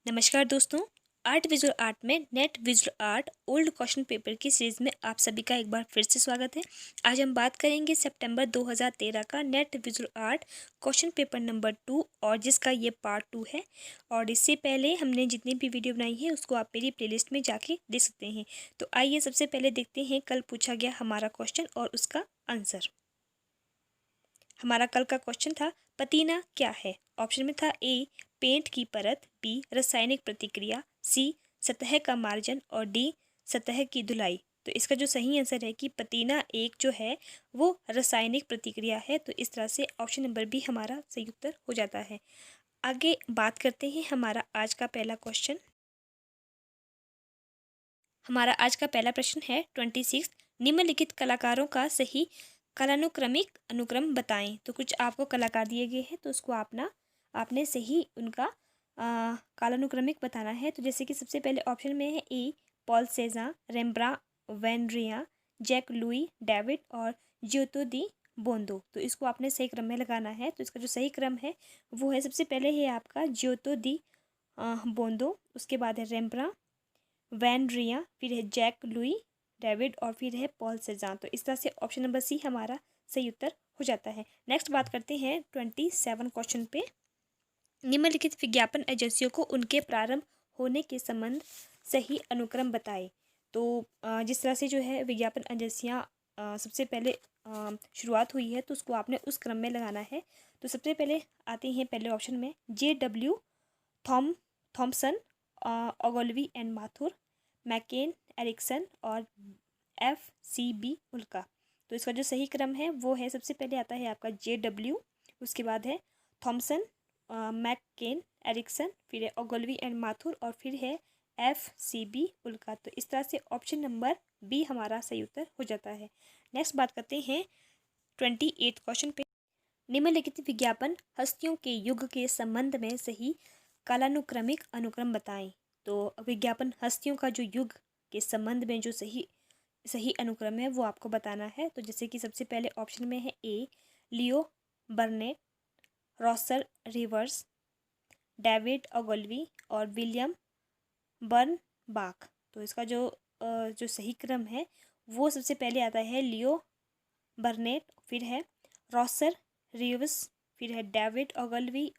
नमस्कार दोस्तों। Art visual art में net visual art old question paper की सीरीज में आप सभी का एक बार फिर से स्वागत है। आज हम बात करेंगे सितंबर 2013 का net visual art question paper number 2 और जिसका ये पार्ट 2 है। और इससे पहले हमने जितनी भी वीडियो बनाई है उसको आप मेरी प्लेलिस्ट में जाके देख सकते हैं। तो आइए सबसे पहले देखते हैं कल पूछा गया हमारा क्वेश्चन और उसका आंसर। हमारा कल का क्वेश्चन था पतीना क्या है। ऑप्शन में था ए पेंट की परत, बी रासायनिक प्रतिक्रिया, सी सतह का मार्जन और डी सतह की धुलाई। तो इसका जो सही आंसर है कि पतीना एक जो है वो रासायनिक प्रतिक्रिया है। तो इस तरह से ऑप्शन नंबर बी हमारा सही उत्तर हो जाता है। आगे बात करते हैं हमारा आज का पहला क्वेश्चन। हमारा आज का पहला प्रश्न है 26 निम्नलिखित कलाकारों का सही कालानुक्रमिक अनुक्रम बताएं। तो कुछ आपको कलाकार दिए गए हैं तो उसको आपने सही उनका कालानुक्रमिक बताना है। तो जैसे कि सबसे पहले ऑप्शन में है ए पॉल सेजा, रेम्ब्रा, वैन रिया, जैक लुई डेविड और जियोतो दी बोंदो। तो इसको आपने सही क्रम में लगाना है। तो इसका जो सही क्रम है वो है सबसे पहले है आपका जियोतो दी बोंदो, उसके बाद है रेम्ब्रा, वैन रिया, फिर है जैक लुई डेविड और फिर है पॉल सेजान। तो इस तरह से ऑप्शन नंबर सी हमारा सही उत्तर हो जाता है। नेक्स्ट बात करते हैं 27 क्वेश्चन पे। निम्नलिखित विज्ञापन एजेंसियों को उनके प्रारंभ होने के संबंध सही अनुक्रम बताए। तो जिस तरह से जो है विज्ञापन एजेंसियाँ सबसे पहले शुरुआत हुई है तो उसको आपने उस क्रम में लगाना है। तो सबसे पहले आती हैं पहले ऑप्शन में JW Thomson, Ogilvy and Mather, McCann Erickson और FCB उल्का। तो इसका जो सही क्रम है वो है सबसे पहले आता है आपका JW, उसके बाद है थॉमसन, मैकेन एरिक्सन, फिर है ओगोलवी एंड माथुर और फिर है FCB उल्का। तो इस तरह से ऑप्शन नंबर बी हमारा सही उत्तर हो जाता है। नेक्स्ट बात करते हैं 28 क्वेश्चन पे। निम्नलिखित विज्ञापन हस्तियों के युग के संबंध में सही कालानुक्रमिक अनुक्रम बताएं। तो विज्ञापन हस्तियों का जो युग के संबंध में जो सही अनुक्रम है वो आपको बताना है। तो जैसे कि सबसे पहले ऑप्शन में है ए लियो बर्नेट, रॉसर रिवर्स, डेविड ओगोलवी और विलियम बर्नबाक। तो इसका जो सही क्रम है वो सबसे पहले आता है लियो बर्नेट, फिर है रॉसर रिवर्स, फिर है डेविड ओगोलवी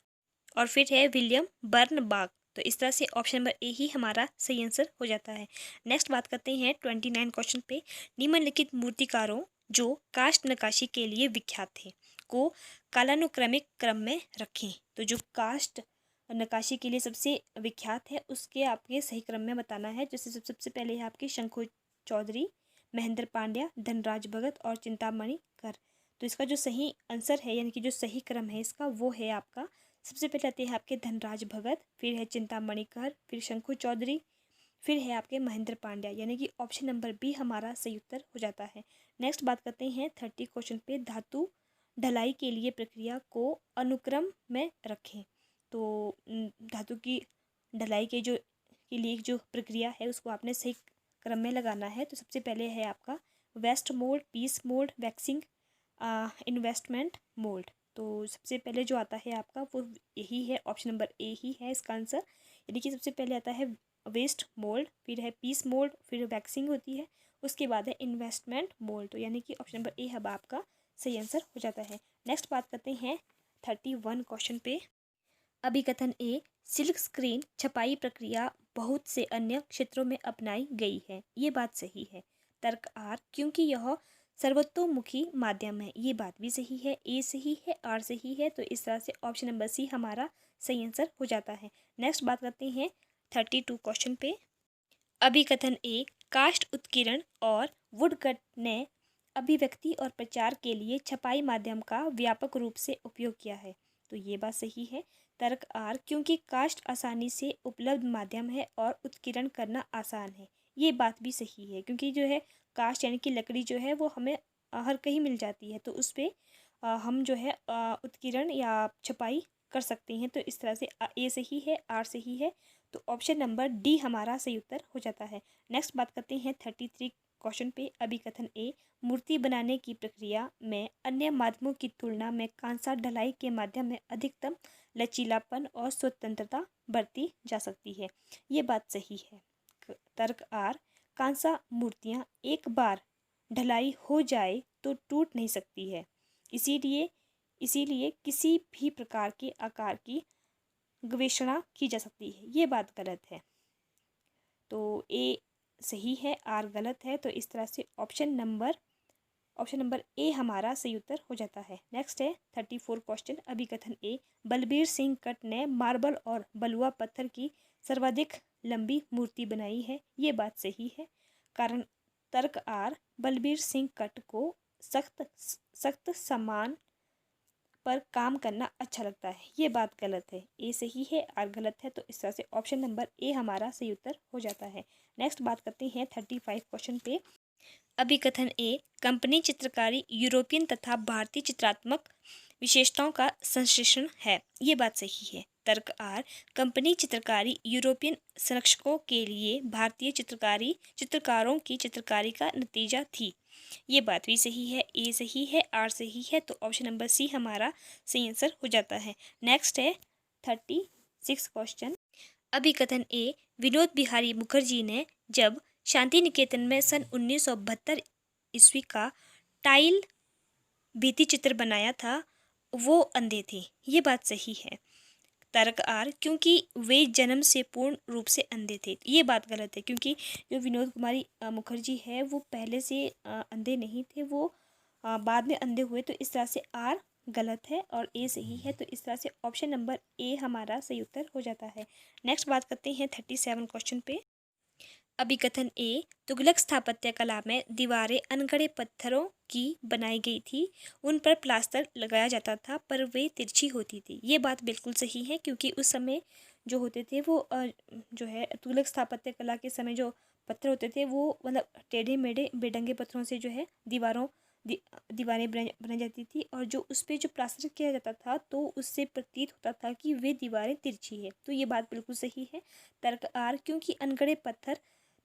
और फिर है विलियम बर्नबाक। तो इस तरह से ऑप्शन नंबर ए ही हमारा सही आंसर हो जाता है। नेक्स्ट बात करते हैं 29 क्वेश्चन पे। निम्नलिखित मूर्तिकारों जो काष्ठ नक्काशी के लिए विख्यात थे को कालानुक्रमिक क्रम में रखें। तो जो काष्ठ नक्काशी के लिए सबसे विख्यात है उसके आपके सही क्रम में बताना है। जैसे सबसे पहले है आपके शंखु चौधरी, महेंद्र पांड्या, धनराज भगत और चिंतामणि कर। तो इसका जो सही आंसर है यानी कि जो सही क्रम है इसका वो है आपका सबसे पहले आते हैं आपके धनराज भगत, फिर है चिंतामणि कर, फिर शंखु चौधरी, फिर है आपके महेंद्र पांड्या। यानी कि ऑप्शन नंबर बी हमारा सही उत्तर हो जाता है। नेक्स्ट बात करते हैं 30 क्वेश्चन पे। धातु ढलाई के लिए प्रक्रिया को अनुक्रम में रखें। तो धातु की ढलाई के लिए जो प्रक्रिया है उसको आपने सही क्रम में लगाना है। तो सबसे पहले है आपका waste mould, piece mould, waxing, investment mould. तो सबसे पहले जो आता है आपका वो यही है, ऑप्शन नंबर ए ही है इसका आंसर। यानी कि सबसे पहले आता है वेस्ट मोल्ड, फिर है पीस मोल्ड, फिर वैक्सिंग होती है, उसके बाद है इन्वेस्टमेंट मोल्ड। तो यानी कि ऑप्शन नंबर ए अब आपका सही आंसर हो जाता है। नेक्स्ट बात करते हैं 31 क्वेश्चन पे। अभिकथन ए सिल्क स्क्रीन छपाई प्रक्रिया बहुत से अन्य क्षेत्रों में अपनाई गई है, ये बात सही है। तर्क आर क्योंकि यह सर्वतोमुखी माध्यम है, ये बात भी सही है। ए सही है, आर सही है। तो इस तरह से ऑप्शन नंबर सी हमारा सही आंसर हो जाता है। नेक्स्ट बात करते हैं 32 क्वेश्चन पे। अभिकथन ए काष्ठ उत्कीर्ण और वुडकट ने अभिव्यक्ति और प्रचार के लिए छपाई माध्यम का व्यापक रूप से उपयोग किया है, तो ये बात सही है। तर्क आर क्योंकि काष्ठ आसानी से उपलब्ध माध्यम है और उत्कीर्ण करना आसान है, ये बात भी सही है। क्योंकि जो है काष्ठ यानी कि लकड़ी जो है वो हमें हर कहीं मिल जाती है, तो उस पर हम जो है उत्कीर्ण या छपाई कर सकते हैं। तो इस तरह से ए सही है, आर सही है। तो ऑप्शन नंबर डी हमारा सही उत्तर हो जाता है। नेक्स्ट बात करते हैं 33 क्वेश्चन पे। अभिकथन ए मूर्ति बनाने की प्रक्रिया में अन्य माध्यमों की तुलना में कांसा ढलाई के माध्यम में अधिकतम लचीलापन और स्वतंत्रता बरती जा सकती है। ये बात सही है। तर्क आर, कांसा मूर्तियाँ एक बार ढलाई हो जाए तो टूट नहीं सकती है, इसीलिए इसीलिए किसी भी प्रकार के आकार की गवेषणा की जा सकती है। ये बात गलत है। तो ए सही है, आर गलत है। तो इस तरह से ऑप्शन नंबर ए हमारा सही उत्तर हो जाता है। नेक्स्ट है 34 क्वेश्चन, अभिकथन ए, बलबीर सिंह कट ने मार्बल और बलुआ पत्थर की सर्वाधिक लंबी मूर्ति बनाई है। ये बात सही है। कारण तर्क आर, बलबीर सिंह कट को सख्त सामान पर काम करना अच्छा लगता है। ये बात गलत है। ए सही है, आर गलत है। तो इस तरह से ऑप्शन नंबर ए हमारा सही उत्तर हो जाता है। नेक्स्ट बात करते हैं 35 क्वेश्चन पे। अभिकथन ए, कंपनी चित्रकारी यूरोपियन तथा भारतीय चित्रात्मक विशेषताओं का संश्लेषण है। ये बात सही है। तर्क आर, कंपनी चित्रकारी यूरोपियन संरक्षकों के लिए भारतीय चित्रकारों की चित्रकारी का नतीजा थी। ये बात भी सही है। ए सही है, आर सही है। तो ऑप्शन नंबर सी हमारा सही आंसर हो जाता है। नेक्स्ट है 36 क्वेश्चन, अभिकथन ए, विनोद बिहारी मुखर्जी ने जब शांति निकेतन में सन 1972 ईस्वी का टाइल भित्ति चित्र बनाया था, वो अंधे थे। ये बात सही है। तर्क आर, क्योंकि वे जन्म से पूर्ण रूप से अंधे थे। ये बात गलत है, क्योंकि जो विनोद कुमारी मुखर्जी है वो पहले से अंधे नहीं थे, वो बाद में अंधे हुए। तो इस तरह से आर गलत है और ए सही है। तो इस तरह से ऑप्शन नंबर ए हमारा सही उत्तर हो जाता है। नेक्स्ट बात करते हैं 37 क्वेश्चन पे। अभिकथन ए, तुगलक स्थापत्य कला में दीवारें अनगढ़े पत्थरों की बनाई गई थी, उन पर प्लास्टर लगाया जाता था पर वे तिरछी होती थी। ये बात बिल्कुल सही है, क्योंकि उस समय जो होते थे वो जो है तुगलक स्थापत्य कला के समय जो पत्थर होते थे वो मतलब टेढ़े मेढ़े बेढंगे पत्थरों से जो है दीवारें बनाई जाती थी, और जो उस पर जो प्लास्टर किया जाता था तो उससे प्रतीत होता था कि वे दीवारें तिरछी है। तो ये बात बिल्कुल सही है। तर्क आर, क्योंकि अनगढ़े पत्थर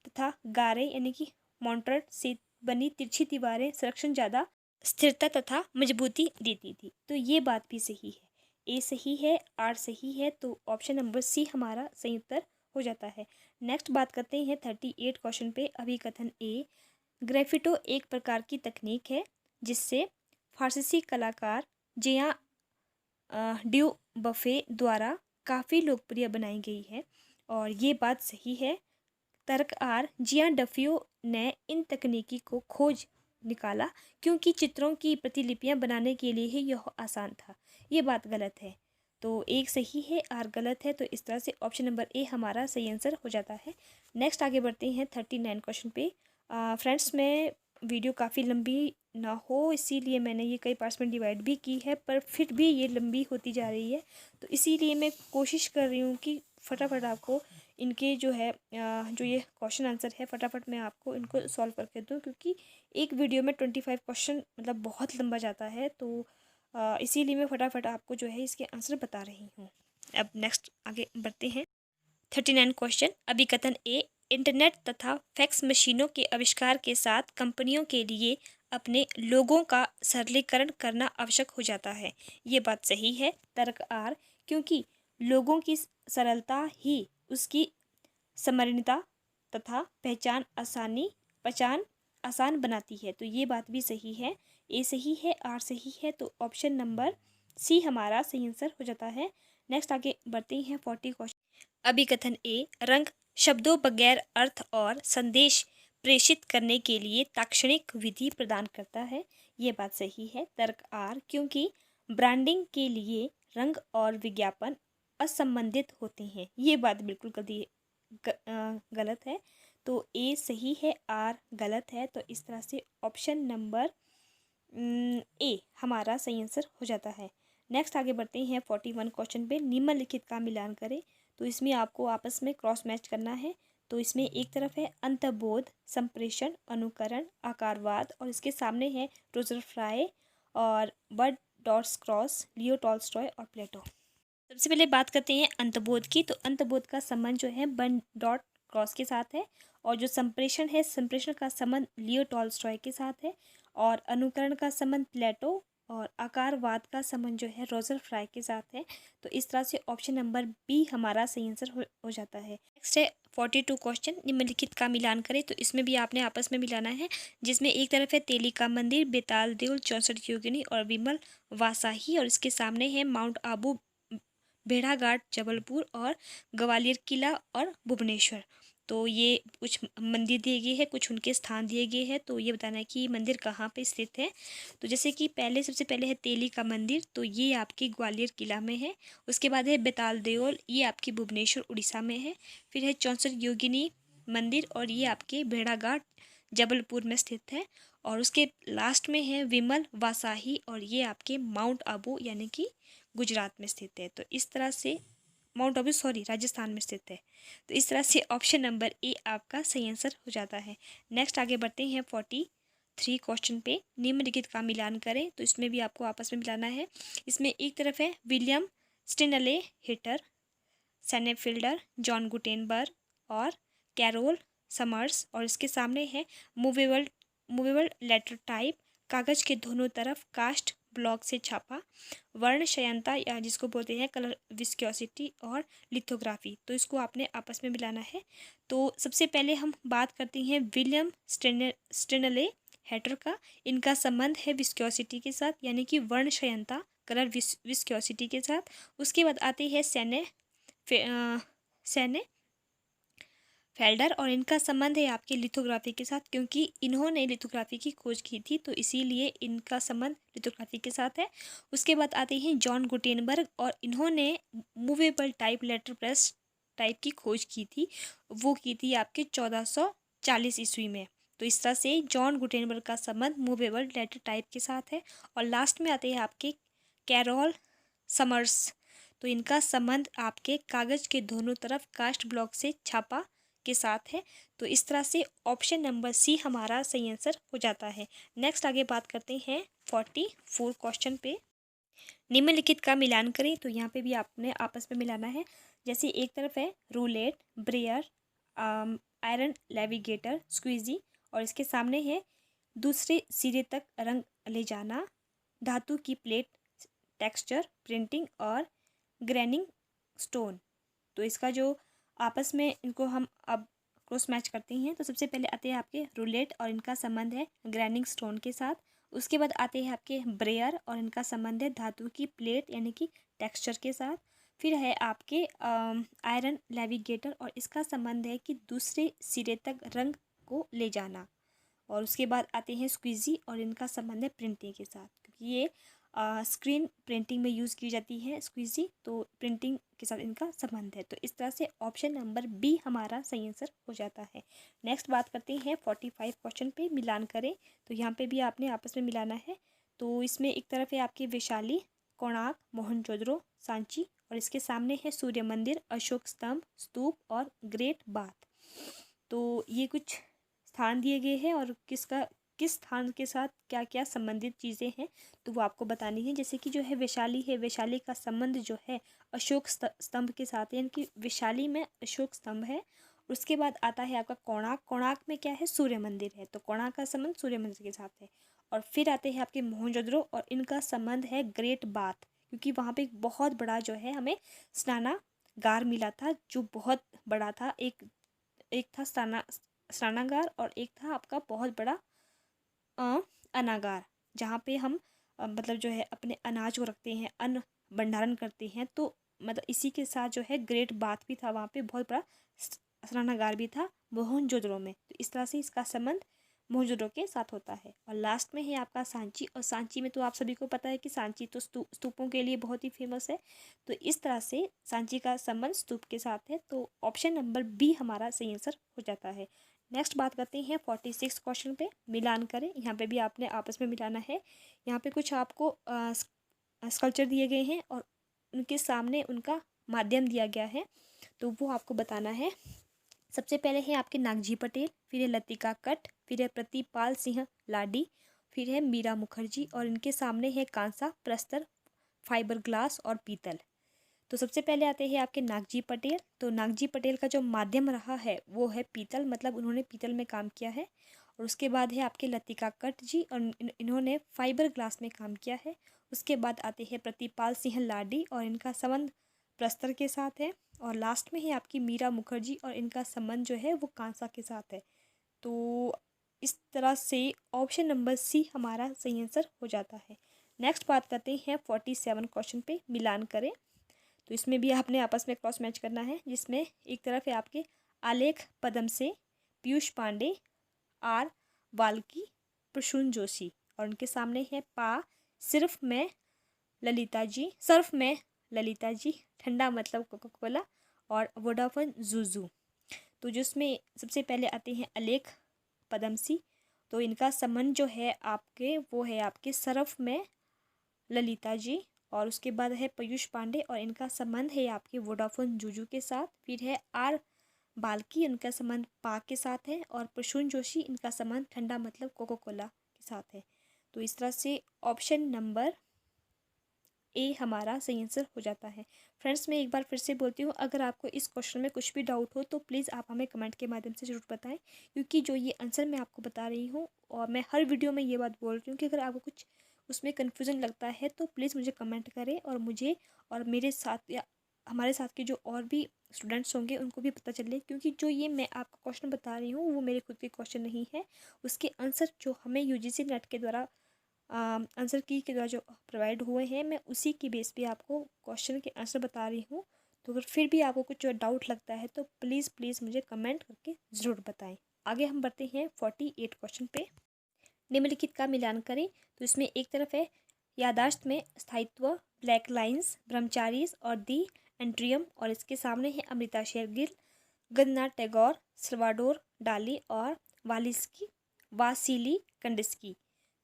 तथा गारे यानी कि मॉन्टर्ट से बनी तिरछी दीवारें संरक्षण ज़्यादा स्थिरता तथा मजबूती देती थी। तो ये बात भी सही है। ए सही है, आर सही है। तो ऑप्शन नंबर सी हमारा सही उत्तर हो जाता है। नेक्स्ट बात करते हैं 38 क्वेश्चन पे। अभिकथन ए, ग्रेफिटो एक प्रकार की तकनीक है जिससे फारसी कलाकार जिया ड्यू बफे द्वारा काफ़ी लोकप्रिय बनाई गई है, और ये बात सही है। तर्क आर, जियान डफियो ने इन तकनीकी को खोज निकाला क्योंकि चित्रों की प्रतिलिपियां बनाने के लिए ही यह आसान था। ये बात गलत है। तो एक सही है, आर गलत है। तो इस तरह से ऑप्शन नंबर ए हमारा सही आंसर हो जाता है। नेक्स्ट आगे बढ़ते हैं 39 क्वेश्चन पे। फ्रेंड्स, मैं वीडियो काफ़ी लंबी ना हो इसीलिए मैंने ये कई पार्ट्स में डिवाइड भी की है, पर फिर भी ये लंबी होती जा रही है। तो इसीलिए मैं कोशिश कर रही हूँ कि फटाफट आपको इनके जो है जो ये क्वेश्चन आंसर है फटाफट मैं आपको इनको सॉल्व करके दूँ, क्योंकि एक वीडियो में 25 क्वेश्चन मतलब बहुत लंबा जाता है। तो इसीलिए मैं फटाफट आपको जो है इसके आंसर बता रही हूँ। अब नेक्स्ट आगे बढ़ते हैं 39 क्वेश्चन। अभिकथन ए, इंटरनेट तथा फैक्स मशीनों के आविष्कार के साथ कंपनियों के लिए अपने लोगों का सरलीकरण करना आवश्यक हो जाता है। ये बात सही है। तर्क आर, क्योंकि लोगों की सरलता ही उसकी स्मरणीयता तथा पहचान आसान बनाती है। तो ये बात भी सही है। ए सही है, आर सही है। तो ऑप्शन नंबर सी हमारा सही आंसर हो जाता है। नेक्स्ट आगे बढ़ते हैं 40 क्वेश्चन। अभिकथन ए, रंग शब्दों बगैर अर्थ और संदेश प्रेषित करने के लिए ताक्षणिक विधि प्रदान करता है। ये बात सही है। तर्क आर, क्योंकि ब्रांडिंग के लिए रंग और विज्ञापन असंबंधित होते हैं। ये बात बिल्कुल गलत है। तो ए सही है, आर गलत है। तो इस तरह से ऑप्शन नंबर ए हमारा सही आंसर हो जाता है। नेक्स्ट आगे बढ़ते हैं 41 क्वेश्चन पे। निम्नलिखित का मिलान करें। तो इसमें आपको आपस में क्रॉस मैच करना है। तो इसमें एक तरफ है अंतर्बोध, संप्रेषण, अनुकरण, आकारवाद, और इसके सामने है रोजर फ्राई और bird dots cross, Leo Tolstoy और प्लेटो। सबसे पहले बात करते हैं अंतर्बोध की। तो अंतर्बोध का संबंध जो है बर्ड डॉट क्रॉस के साथ है, और जो संप्रेषण है संप्रेषण का संबंध लियो टॉल्स्टॉय के साथ है, और अनुकरण का संबंध प्लेटो और आकारवाद का संबंध जो है रोजर फ्राई के साथ है। तो इस तरह से ऑप्शन नंबर बी हमारा सही आंसर हो जाता है। नेक्स्ट है 42 क्वेश्चन, निम्नलिखित का मिलान करें। तो इसमें भी आपने आपस में मिलाना है, जिसमें एक तरफ है तेली का मंदिर, बेताल देउल, 64 योगिनी और विमल वासाही, और इसके सामने है माउंट आबू, भेड़ाघाट जबलपुर और ग्वालियर किला और भुवनेश्वर। तो ये कुछ मंदिर दिए गए हैं, कुछ उनके स्थान दिए गए हैं। तो ये बताना है कि ये मंदिर कहाँ पे स्थित है। तो जैसे कि सबसे पहले है तेली का मंदिर, तो ये आपकी ग्वालियर किला में है। उसके बाद है बेताल देओल, ये आपकी भुवनेश्वर उड़ीसा में है। फिर है 64 योगिनी मंदिर, और ये आपके भेड़ाघाट जबलपुर में स्थित है। और उसके लास्ट में है विमल वासाही, और ये आपके माउंट आबू यानी कि गुजरात में स्थित है। तो इस तरह से माउंट आबू राजस्थान में स्थित है। तो इस तरह से ऑप्शन नंबर ए आपका सही आंसर हो जाता है। नेक्स्ट आगे बढ़ते हैं 43 क्वेश्चन पे, निम्नलिखित का मिलान करें। तो इसमें भी आपको आपस में मिलाना है। इसमें एक तरफ है विलियम स्टिनले हिटर, सेनेफिल्डर, जॉन गुटेनबर्ग और कैरोल समर्स, और इसके सामने है मूवेबल लेटर टाइप, कागज़ के दोनों तरफ कास्ट ब्लॉक से छापा, वर्ण शयनता या जिसको बोलते हैं कलर विस्कोसिटी, और लिथोग्राफी। तो इसको आपने आपस में मिलाना है। तो सबसे पहले हम बात करते हैं विलियम स्टेनले हैटर का। इनका संबंध है विस्कोसिटी के साथ, यानी कि वर्ण शयनता कलर विस्कोसिटी के साथ। उसके बाद आती है सेने फेल्डर, और इनका संबंध है आपके लिथोग्राफी के साथ, क्योंकि इन्होंने लिथोग्राफी की खोज की थी, तो इसीलिए इनका संबंध लिथोग्राफी के साथ है। उसके बाद आते हैं जॉन गुटेनबर्ग, और इन्होंने movable type letter press type की खोज की थी, वो की थी आपके 1440 ईस्वी में। तो इस तरह से जॉन गुटेनबर्ग का संबंध मूवेबल लेटर टाइप के साथ है। और लास्ट में आते हैं आपके कैरोल समर्स, तो इनका संबंध आपके कागज़ के दोनों तरफ कास्ट ब्लॉक से छापा के साथ है। तो इस तरह से ऑप्शन नंबर सी हमारा सही आंसर हो जाता है। नेक्स्ट आगे बात करते हैं 44 क्वेश्चन पे, निम्नलिखित का मिलान करें। तो यहाँ पे भी आपने आपस में मिलाना है। जैसे एक तरफ है रूलेट, ब्रेयर, आयरन नेविगेटर, स्क्वीजी, और इसके सामने है दूसरे सिरे तक रंग ले जाना, धातु की प्लेट, टेक्सचर, प्रिंटिंग और ग्रेनिंग स्टोन। तो इसका जो आपस में इनको हम अब क्रॉस मैच करते हैं। तो सबसे पहले आते हैं आपके रूलेट, और इनका संबंध है ग्रेनिंग स्टोन के साथ। उसके बाद आते हैं आपके ब्रेयर, और इनका संबंध है धातु की प्लेट यानी कि टेक्सचर के साथ। फिर है आपके आयरन नेविगेटर, और इसका संबंध है कि दूसरे सिरे तक रंग को ले जाना। और उसके बाद आते हैं स्क्वीजी, और इनका संबंध है प्रिंटिंग के साथ, क्योंकि ये स्क्रीन प्रिंटिंग में यूज़ की जाती है स्क्वीजी, तो प्रिंटिंग के साथ इनका संबंध है। तो इस तरह से ऑप्शन नंबर बी हमारा सही आंसर हो जाता है। नेक्स्ट बात करते हैं 45 क्वेश्चन पे, मिलान करें। तो यहाँ पे भी आपने आपस में मिलाना है। तो इसमें एक तरफ है आपकी वैशाली, कोणार्क, मोहनजोदड़ो, सांची, और इसके सामने है सूर्य मंदिर, अशोक स्तंभ, स्तूप और ग्रेट बाथ। तो ये कुछ स्थान दिए गए हैं, और किस स्थान के साथ क्या क्या संबंधित चीज़ें हैं तो वो आपको बतानी है। जैसे कि जो है वैशाली का संबंध जो है अशोक स्तंभ के साथ है, यानी कि वैशाली में अशोक स्तंभ है। उसके बाद आता है आपका कोणार्क में क्या है, सूर्य मंदिर है, तो कोणार्क का संबंध सूर्य मंदिर के साथ है। और फिर आते हैं आपके मोहनजोदड़ो, और इनका संबंध है ग्रेट बाथ, क्योंकि वहाँ पे एक बहुत बड़ा जो है हमें स्नानागार मिला था, जो बहुत बड़ा था। एक था स्नानागार, और एक था आपका बहुत बड़ा अनागार, जहाँ पे हम मतलब जो है अपने अनाज को रखते हैं, अन्न भंडारण करते हैं। तो मतलब इसी के साथ जो है ग्रेट बाथ भी था, वहाँ पे बहुत बड़ा स्नानागार भी था मोहनजोदड़ो में। तो इस तरह से इसका संबंध मोहनजोदड़ो के साथ होता है। और लास्ट में है आपका सांची, और सांची में तो आप सभी को पता है कि सांची तो स्तूपों के लिए बहुत ही फेमस है। तो इस तरह से सांची का संबंध स्तूप के साथ है। तो ऑप्शन नंबर बी हमारा सही आंसर हो जाता है। नेक्स्ट बात करते हैं 46 क्वेश्चन पे, मिलान करें। यहाँ पे भी आपने आपस में मिलाना है। यहाँ पे कुछ आपको स्कल्पचर दिए गए हैं, और उनके सामने उनका माध्यम दिया गया है, तो वो आपको बताना है। सबसे पहले है आपके नागजी पटेल, फिर है लतिका कट, फिर है प्रतिपाल सिंह लाडी, फिर है मीरा मुखर्जी, और इनके सामने है कांसा, प्रस्तर, फाइबर ग्लास और पीतल। तो सबसे पहले आते हैं आपके नागजी पटेल। तो नागजी पटेल का जो माध्यम रहा है वो है पीतल, मतलब उन्होंने पीतल में काम किया है। और और उसके बाद है आपके लतिका कट जी, और इन्होंने फाइबर ग्लास में काम किया है। उसके बाद आते हैं प्रतिपाल सिंह लाडी, और इनका संबंध प्रस्तर के साथ है। और लास्ट में है आपकी मीरा मुखर्जी, और इनका संबंध जो है वो कांसा के साथ है। तो इस तरह से ऑप्शन नंबर सी हमारा सही आंसर हो जाता है। नेक्स्ट बात करते हैं 47 क्वेश्चन पे, मिलान करें। तो इसमें भी आपने आपस में क्रॉस मैच करना है, जिसमें एक तरफ है आपके आलेख पदम से पीयूष पांडे, आर वाल्की, प्रसून जोशी, और उनके सामने है पा सिर्फ में ललिता जी, सर्फ में ललिता जी, ठंडा मतलब कोका कोला, और वोडाफोन जूजू। तो जिसमें सबसे पहले आते हैं अलेख पदमसी, तो इनका संबंध जो है आपके वो है आपके सरफ में ललिता जी, और उसके बाद है पीयूष पांडे, और इनका संबंध है आपके वोडाफोन जूजू के साथ। फिर है आर बाल्की, इनका संबंध पा के साथ है, और प्रसून जोशी, इनका संबंध ठंडा मतलब कोका कोला के साथ है। तो इस तरह से ऑप्शन नंबर ए हमारा सही आंसर हो जाता है। फ्रेंड्स, मैं एक बार फिर से बोलती हूँ, अगर आपको इस क्वेश्चन में कुछ भी डाउट हो तो प्लीज़ आप हमें कमेंट के माध्यम से ज़रूर बताएं, क्योंकि जो ये आंसर मैं आपको बता रही हूँ, और मैं हर वीडियो में ये बात बोल रही हूँ कि अगर आपको कुछ उसमें कन्फ्यूज़न लगता है तो प्लीज़ मुझे कमेंट करें, और मुझे और मेरे साथ या हमारे साथ के जो और भी स्टूडेंट्स होंगे उनको भी पता चले, क्योंकि जो ये मैं आपको क्वेश्चन बता रही हूँ वो मेरे खुद के क्वेश्चन नहीं है। उसके आंसर जो हमें यूजीसी नेट के द्वारा आंसर की के द्वारा जो प्रोवाइड हुए हैं, मैं उसी की बेस पे आपको क्वेश्चन के आंसर बता रही हूँ। तो अगर फिर भी आपको कुछ डाउट लगता है तो प्लीज़ प्लीज़ मुझे कमेंट करके ज़रूर बताएं। आगे हम बढ़ते हैं 48 क्वेश्चन पे, निम्नलिखित का मिलान करें। तो इसमें एक तरफ है यादाश्त में स्थायित्व, ब्लैक लाइंस, ब्रह्मचारीज और दी एंट्रियम, और इसके सामने है अमृता शेरगिल, गन्ना टैगोर, सल्वाडोर डाली और वासिली कंडिस्की।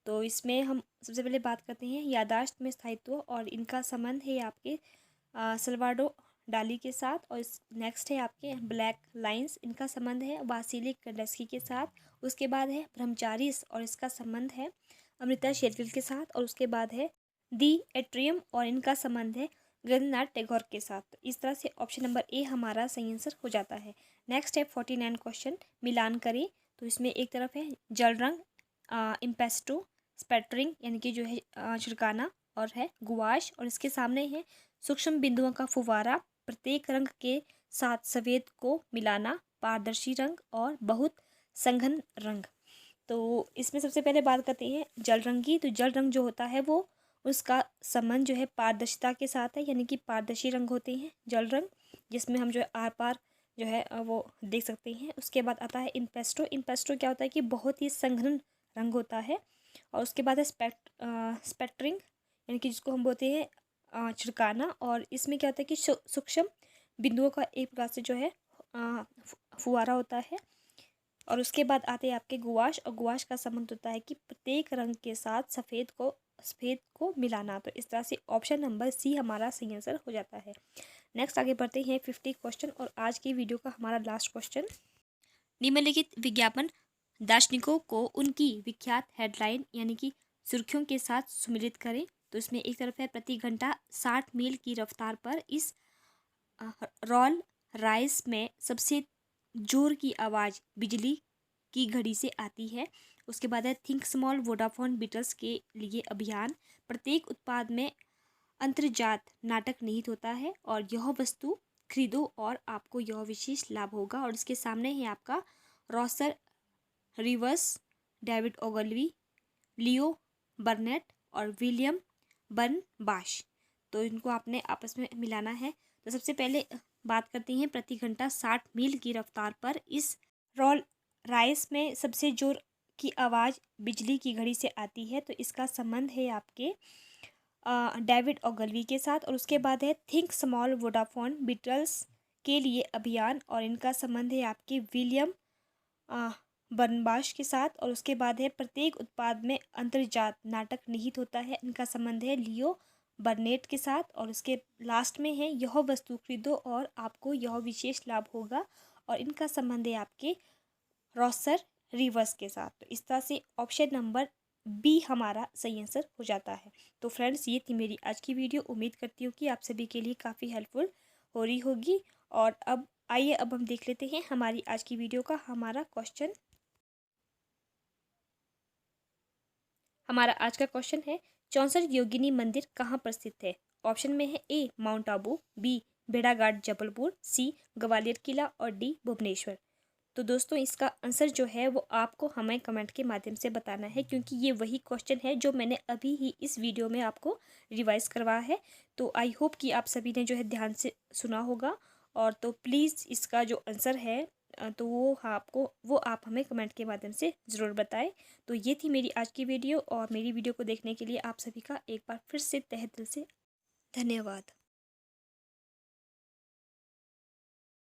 तो इसमें हम सबसे पहले बात करते हैं यादाश्त में स्थायित्व, और इनका संबंध है आपके सल्वाडो डाली के साथ। और इस नेक्स्ट है आपके ब्लैक लाइंस, इनका संबंध है वासिली कंडेस्की के साथ। उसके बाद है ब्रह्मचारीज, और इसका संबंध है अमृता शेरगिल के साथ। और उसके बाद है दी एट्रियम, और इनका संबंध है रविन्द्रनाथ टैगोर के साथ। इस तरह से ऑप्शन नंबर ए हमारा सही आंसर हो जाता है। नेक्स्ट है 49 क्वेश्चन, मिलान करें। तो इसमें एक तरफ है जल रंग, इम्पेस्टो, स्पेटरिंग यानी कि जो है छिड़काना, और है गुआश, और इसके सामने है सूक्ष्म बिंदुओं का फुवारा, प्रत्येक रंग के साथ सफ़ेद को मिलाना, पारदर्शी रंग और बहुत संघन रंग। तो इसमें सबसे पहले बात करते हैं जल रंग की। तो जल रंग जो होता है वो उसका संबंध जो है पारदर्शिता के साथ है, यानी कि पारदर्शी रंग होते हैं जल रंग, जिसमें हम जो है आर पार जो है वो देख सकते हैं। उसके बाद आता है इम्पेस्टो। इम्पेस्टो क्या होता है कि बहुत ही संघन रंग होता है। और उसके बाद है स्पेक्ट्रिंग, यानी कि जिसको हम बोलते हैं छिड़काना, और इसमें क्या होता है कि सूक्ष्म बिंदुओं का एक प्रकार से जो है फुवारा होता है। और उसके बाद आते हैं आपके गुआश, और गुआश का संबंध होता है कि प्रत्येक रंग के साथ सफ़ेद को मिलाना। तो इस तरह से ऑप्शन नंबर सी हमारा सही आंसर हो जाता है। नेक्स्ट आगे बढ़ते हैं 50 क्वेश्चन, और आज की वीडियो का हमारा लास्ट क्वेश्चन, निम्नलिखित विज्ञापन दार्शनिकों को उनकी विख्यात हेडलाइन यानी कि सुर्खियों के साथ सुमिलित करें। तो इसमें एक तरफ है प्रति घंटा 60 मील की रफ्तार पर इस रोल राइस में सबसे जोर की आवाज़ बिजली की घड़ी से आती है। उसके बाद है थिंक स्मॉल, वोडाफोन बीटल्स के लिए अभियान, प्रत्येक उत्पाद में अंतर्जात नाटक निहित होता है, और यह वस्तु खरीदो और आपको यह विशेष लाभ होगा। और इसके सामने है आपका रॉसर रिवर्स, डेविड ओगलवी, लियो बर्नेट और विलियम बर्नबाश। तो इनको आपने आपस में मिलाना है। तो सबसे पहले बात करते हैं प्रति घंटा 60 मील की रफ्तार पर इस रोल राइस में सबसे जोर की आवाज़ बिजली की घड़ी से आती है। तो इसका संबंध है आपके डेविड ओगलवी के साथ। और उसके बाद है थिंक स्मॉल, वोडाफोन बीटल्स के लिए अभियान, और इनका संबंध है आपके विलियम बर्नबाश के साथ। और उसके बाद है प्रत्येक उत्पाद में अंतर्जात नाटक निहित होता है, इनका संबंध है लियो बर्नेट के साथ। और उसके लास्ट में है यह वस्तु खरीदो और आपको यह विशेष लाभ होगा, और इनका संबंध है आपके रॉसर रिवर्स के साथ। तो इस तरह से ऑप्शन नंबर बी हमारा सही आंसर हो जाता है। तो फ्रेंड्स, ये थी मेरी आज की वीडियो। उम्मीद करती हूँ कि आप सभी के लिए काफ़ी हेल्पफुल हो रही होगी। और अब हम देख लेते हैं हमारी आज की वीडियो का हमारा क्वेश्चन हमारा आज का क्वेश्चन है, चौसठ योगिनी मंदिर कहाँ पर स्थित है? ऑप्शन में है ए माउंट आबू, बी भेड़ाघाट जबलपुर, सी ग्वालियर किला और डी भुवनेश्वर। तो दोस्तों इसका आंसर जो है वो आपको हमें कमेंट के माध्यम से बताना है, क्योंकि ये वही क्वेश्चन है जो मैंने अभी ही इस वीडियो में आपको रिवाइज करवाया है। तो आई होप कि आप सभी ने जो है ध्यान से सुना होगा। और तो प्लीज़ इसका जो आंसर है तो वो आप हमें कमेंट के माध्यम से ज़रूर बताएं। तो ये थी मेरी आज की वीडियो, और मेरी वीडियो को देखने के लिए आप सभी का एक बार फिर से तहे दिल से धन्यवाद।